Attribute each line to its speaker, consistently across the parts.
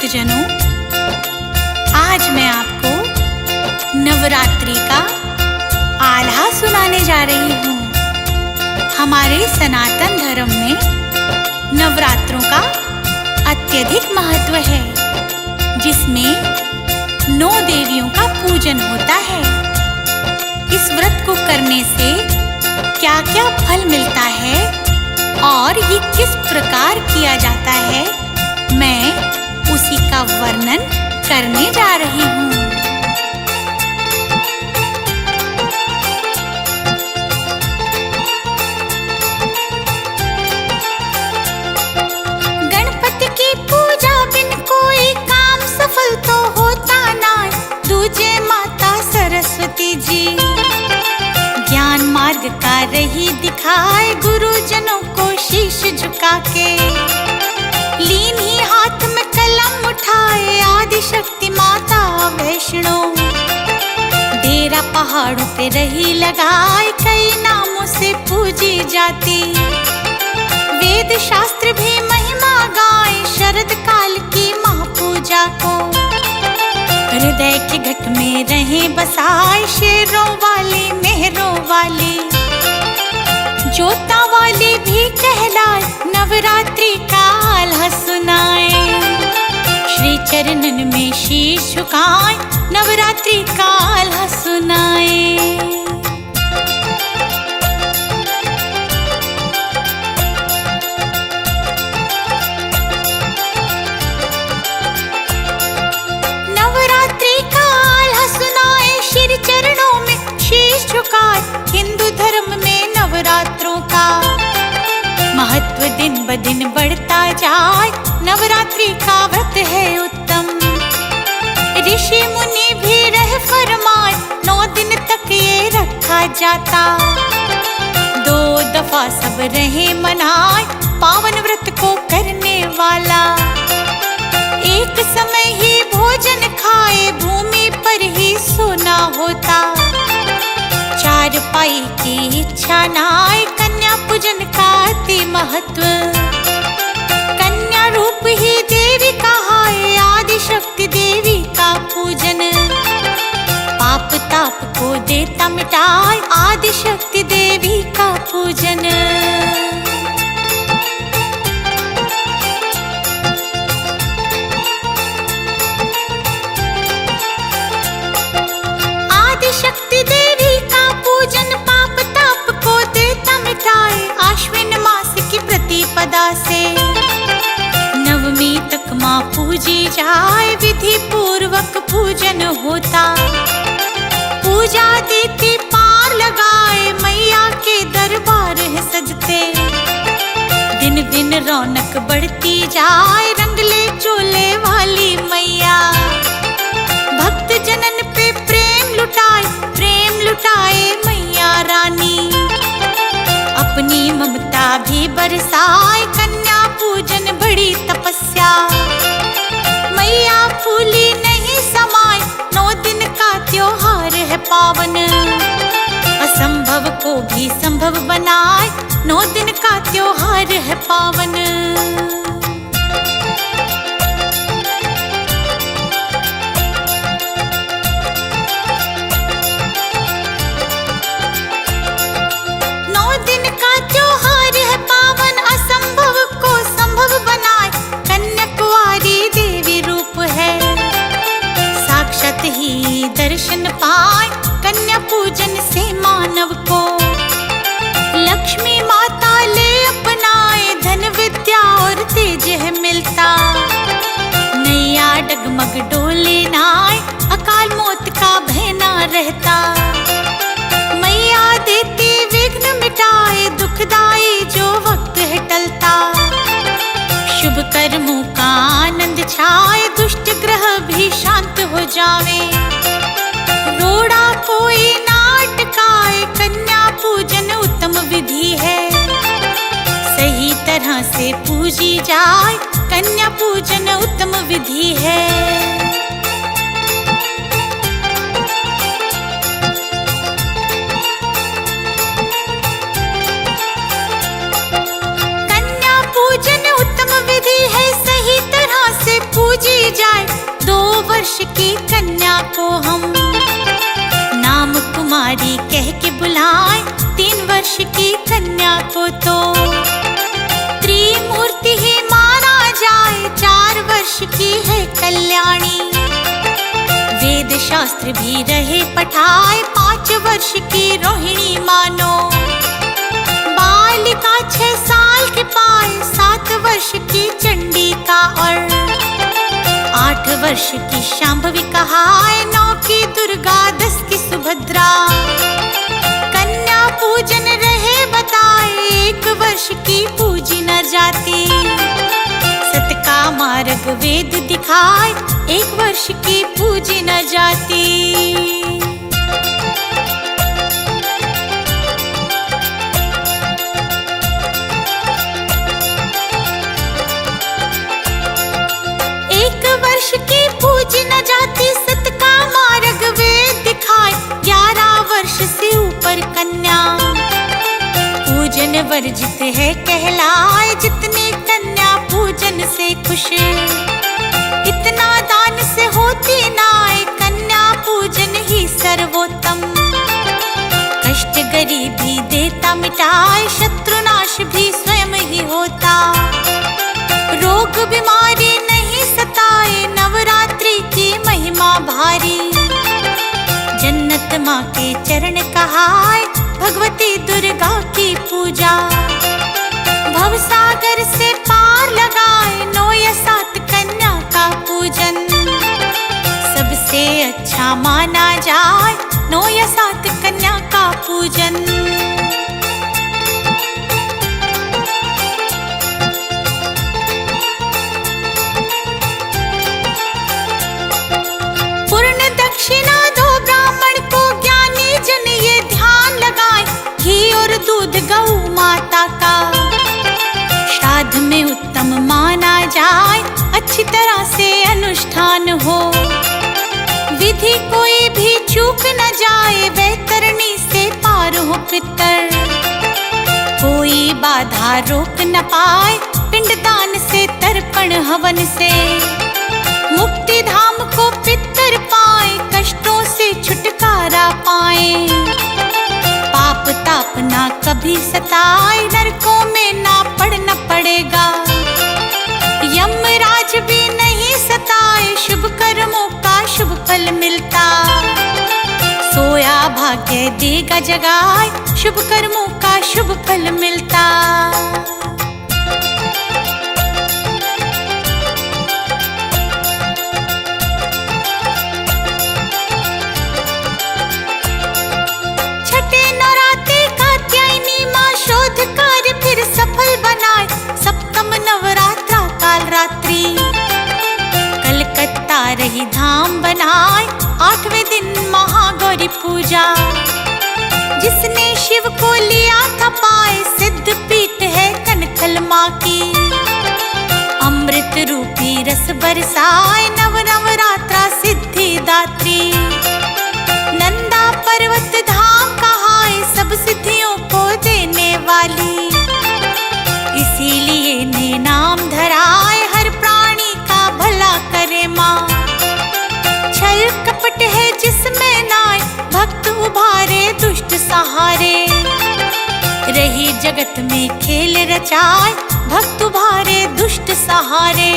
Speaker 1: भक्तजनों, आज मैं आपको नवरात्रि का आल्हा सुनाने जा रही हूँ। हमारे सनातन धर्म में नवरात्रों का अत्यधिक महत्व है, जिसमें 9 देवियों का पूजन होता है। इस व्रत को करने से क्या क्या फल मिलता है और ये किस प्रकार किया जाता है, मैं उसी का वर्णन करने जा रही हूँ। गणपति की पूजा बिन कोई काम सफल तो होता ना, दूजे माता सरस्वती जी ज्ञान मार्ग का रही दिखाए, गुरुजनों को शीश झुका के लीन ही हाथ में कलम उठाए, आदि शक्ति माता वैष्णो डेरा पहाड़ों पे रही लगाए, कई नामों से पूजी जाती, वेद शास्त्र भी महिमा गाए, शरद काल की महापूजा को हृदय के घट में रहे बसाए, शेरों वाली मेहरों वाली जोता वाली भी कहलाए, नवरात्रि का आल्हा सुनाए, श्री चरणन में शीश झुकाए, नवरात्रि का आल्हा सुनाए। हिंदू धर्म में नवरात्रों का महत्व दिन ब दिन बढ़ता जाए, नवरात्रि का व्रत है उत्तम, ऋषि मुनि भी रह फरमाए, 9 दिन तक ये रखा जाता, 2 दफा सब रहे मनाए, पावन व्रत को करने वाला एक समय ही भोजन खाए, भूमि पर ही सोना होता, चार पाई की इच्छा नाय, कन्या पूजन का अति महत्व, कन्या रूप ही देवी कहाए, आदि शक्ति देवी का पूजन पाप ताप को देता मिटाए, आदि शक्ति देवी का पूजन। आदि शक्ति देवी पूजन पाप ताप को देता मिटाए, आश्विन मास की प्रतिपदा से नवमी तक माँ पूजी जाए, विधि पूर्वक पूजन होता, पूजा देती पार लगाए, मैया के दरबार है सजते, दिन दिन रौनक बढ़ती जाए, रंगले चोले वाली मैया भक्त जनन पे प्रेम लुटाए मैया रानी, अपनी ममता भी बरसाए, कन्या पूजन बड़ी तपस्या, मैया फूली नहीं समाए, 9 दिन का त्योहार है पावन, असंभव को भी संभव बनाए, 9 दिन का त्योहार है पावन। ही दर्शन पाए, कन्या पूजन से मानव को लक्ष्मी माता ले अपनाए, धन विद्या और तेज है मिलता, नैया डगमग डोले नाय, अकाल मौत का भय ना रहता, मैया देती विघ्न मिटाए, दुखदाई जो वक्त है टलता, शुभ कर्मों का आनंद छाए, दुष्ट ग्रह भी शांत हो जावे, रोड़ा कोई ना अटकाए, कन्या पूजन उत्तम विधि है, सही तरह से पूजी जाए, कन्या पूजन उत्तम विधि है। कन्या पूजन उत्तम विधि है, सही तरह से पूजी जाए, वर्ष की कन्या को हम नाम कुमारी कह के बुलाए। 3 वर्ष की कन्या को तो त्रिमूर्ति ही माना जाए। 4 वर्ष की है कल्याणी, वेद शास्त्र भी रहे पठाए। 5 वर्ष की रोहिणी मानो, बालिका 6 साल के पाए। 7 वर्ष की चंडिका और 8 वर्ष की शांभवी कहाए। 9 की दुर्गा, 10 की सुभद्रा, कन्या पूजन रहे बताए। 1 वर्ष की पूजी न जाती, 7 का मार्ग वेद दिखाए। 1 वर्ष की पूजी न जाती। वर्ष की पूजी न जाती, 7 का मार्ग वेद दिखाए। 11 वर्ष से ऊपर कन्या पूजन वर्जित है कहलाए। जितने कन्या पूजन से खुश, इतना दान से होती नाय। कन्या पूजन ही सर्वोत्तम, कष्ट गरीबी देता मिटाए। शत्रुनाश भी स्वयं ही होता, रोग बीमारी नहीं सताए। नवरात्रि की महिमा भारी, जन्नत माँ के चरण कहाए। भगवती दुर्गा की पूजा, भवसागर से पार लगाए। 9 या 7 कन्या का पूजन सबसे अच्छा माना जाए। 9 या 7 कन्या का पूजन। दक्षिणा दो ब्राह्मण को, ज्ञानी जन ये ध्यान लगाए। घी और दूध गौ माता का श्राद्ध में उत्तम माना जाए। अच्छी तरह से अनुष्ठान हो, विधि कोई भी चूक न जाए। वैतरणी से पार हो पितर, कोई बाधा रोक न पाए। पिंडदान से, तर्पण हवन से, मुक्ति धाम को पितर पाए। कष्टों से छुटकारा पाए, पाप ताप ना कभी सताए। नरकों में ना पड़ना पड़ेगा, यमराज भी नहीं सताए। शुभ कर्मों का शुभ फल मिलता, सोया भाग्य देगा जगाए। शुभ कर्मों का शुभ फल मिलता। सफल बनाए, सप्तम नवरात्रा काल रात्रि। कलकत्ता रही धाम बनाए, 8वें दिन महागौरी पूजा। जिसने शिव को लिया था पाए, सिद्ध पीठ है कनखल माँ की। अमृत रूपी रस बरसाए, नवरात्रा सिद्धि दात्री। नंदा पर्वत धाम कहाए, सब सिद्धियों को देने वाली। इसीलिए ने नाम धराए, हर प्राणी का भला करे माँ। छल कपट है जिसमें नाय, भक्त उभारे दुष्ट सहारे। रही जगत में खेल रचाए, भक्त उभारे दुष्ट सहारे।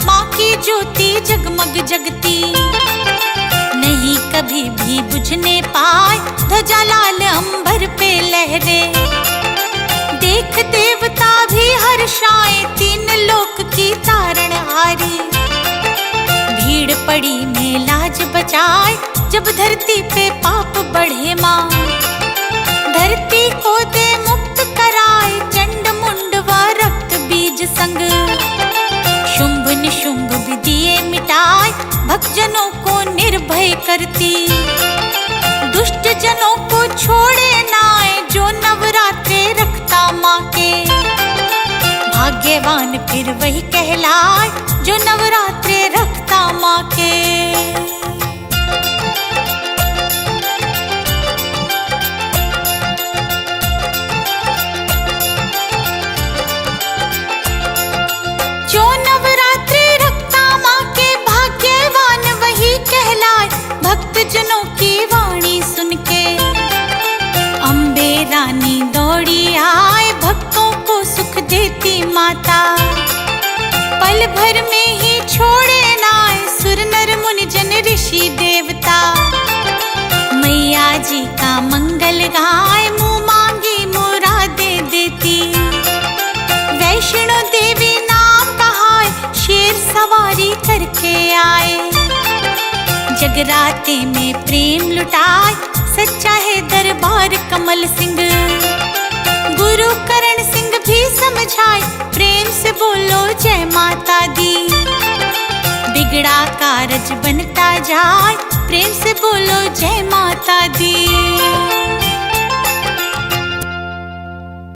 Speaker 1: माँ की ज्योति जगमग जगती, नहीं कभी भी बुझने पाए। ध्वजा लाल अंबर पे लहरे, देख देवता भी हर्षाए। 3 लोक की तारण हारी, भीड़ पड़ी में लाज बचाए। जब धरती पे पाप बढ़े माँ, धरती को दे मुक्त कराए। चंड मुंड व रक्त बीज संग, शुंभ निशुंभ भी दिए मिटाए। भक्तजनों को निर्भय करती, दुष्ट जनों को छोड़े नाए। जो नवरात्रे रखता माँ के, भाग्यवान फिर वही कहलाए। जो नवरात्रे रखता लीला माँ के। जो नवरात्रि रखता माँ के भाग्यवान वही कहलाए, भक्त जनों की वाणी सुन के अम्बे रानी दौड़ी आए, भक्तों को सुख देती माता। पल भर में ही छोड़े नाए सुर नर मुनि जन ऋषि देवता। मैया जी का मंगल गाए, मुँह मांगी मुरादें देती। वैष्णो देवी नाम कहाए, शेर सवारी करके आए। जगराते में प्रेम लुटाए, सच्चा है दरबार कमल सिंह। गुरु करण सिंह भी समझाए, प्रेम से बोलो जय माता दी। बिगड़ा कारज बनता जाए, प्रेम से बोलो जय माता दी।